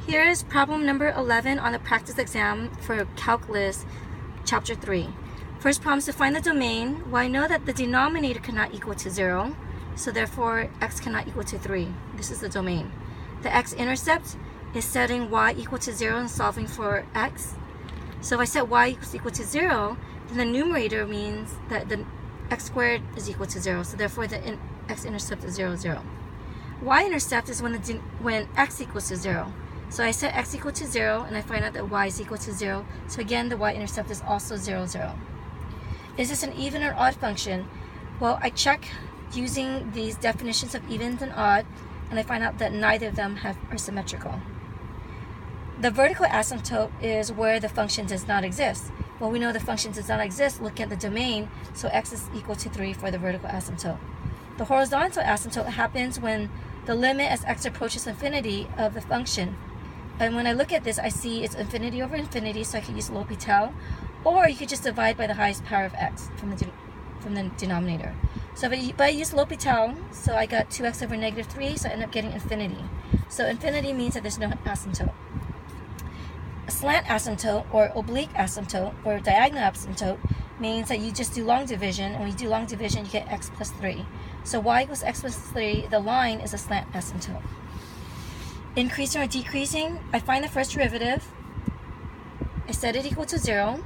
Here is problem number 11 on the practice exam for Calculus Chapter 3. First problem is to find the domain. Well, I know that the denominator cannot equal to 0, so therefore x cannot equal to 3. This is the domain. The x-intercept is setting y equal to 0 and solving for x. So if I set y equal to 0, then the numerator means that the x squared is equal to 0, so therefore the x-intercept is 0, 0. Y-intercept is when x equals to 0. So I set x equal to 0, and I find out that y is equal to 0. So again, the y-intercept is also 0, 0. Is this an even or odd function? Well, I check using these definitions of even and odd, and I find out that neither of them are symmetrical. The vertical asymptote is where the function does not exist. Well, we know the function does not exist. Look at the domain, so x is equal to 3 for the vertical asymptote. The horizontal asymptote happens when the limit as x approaches infinity of the function. And when I look at this, I see it's infinity over infinity, so I can use L'Hopital, or you could just divide by the highest power of x from the denominator. So if I use L'Hopital, so I got 2x over negative 3, so I end up getting infinity. So infinity means that there's no asymptote. A slant asymptote, or oblique asymptote, or diagonal asymptote means that you just do long division, and when you do long division, you get x plus 3. So y equals x plus 3, the line is a slant asymptote. Increasing or decreasing, I find the first derivative, I set it equal to 0.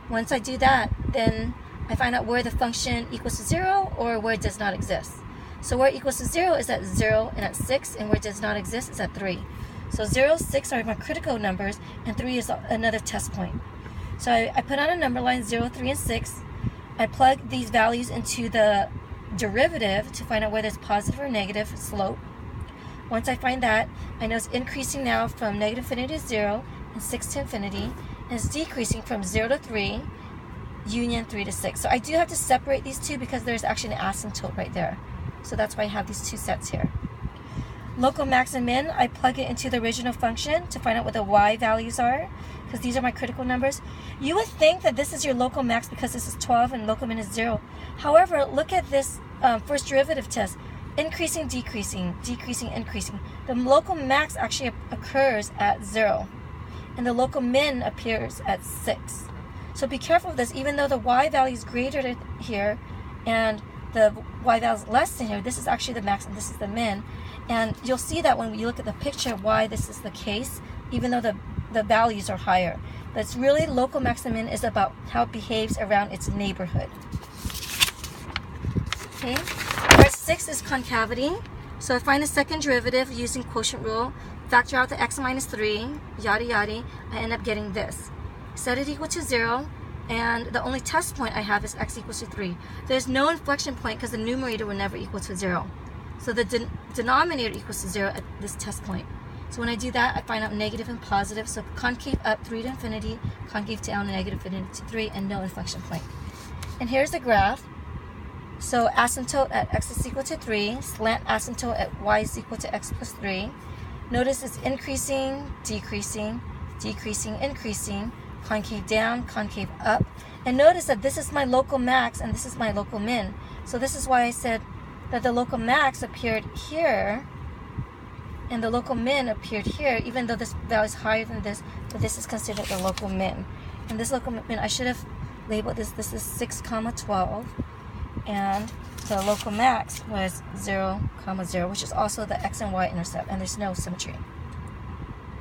Once I do that, then I find out where the function equals to 0 or where it does not exist. So where it equals to 0 is at 0 and at 6, and where it does not exist is at 3. So 0, 6 are my critical numbers, and 3 is another test point. So I put on a number line 0, 3, and 6. I plug these values into the derivative to find out whether it's positive or negative slope. Once I find that, I know it's increasing now from negative infinity to 0 and 6 to infinity, and it's decreasing from 0 to 3, union 3 to 6. So I do have to separate these two because there's actually an asymptote right there. So that's why I have these two sets here. Local max and min, I plug it into the original function to find out what the y values are, because these are my critical numbers. You would think that this is your local max because this is 12 and local min is 0. However, look at this first derivative test. Increasing, decreasing, decreasing, increasing. The local max actually occurs at 0, and the local min appears at 6. So be careful of this. Even though the y value is greater here and the y value is less than here, this is actually the max and this is the min. And you'll see that when you look at the picture why this is the case, even though the values are higher. But it's really local max and min is about how it behaves around its neighborhood. Okay. Part 6 is concavity. So I find the second derivative using quotient rule, factor out the x minus 3, yada yada, I end up getting this. Set it equal to 0, and the only test point I have is x equals to 3. There's no inflection point because the numerator will never equal to 0. So the denominator equals to 0 at this test point. So when I do that, I find out negative and positive. So concave up 3 to infinity, concave down negative infinity to 3, and no inflection point. And here's the graph. So asymptote at x is equal to 3, slant asymptote at y is equal to x plus 3. Notice it's increasing, decreasing, decreasing, increasing, concave down, concave up. And notice that this is my local max and this is my local min. So this is why I said that the local max appeared here and the local min appeared here, even though this value is higher than this, but this is considered the local min. And this local min, I should have labeled this is 6, 12. And the local max was 0, 0, which is also the x and y intercept, and there's no symmetry.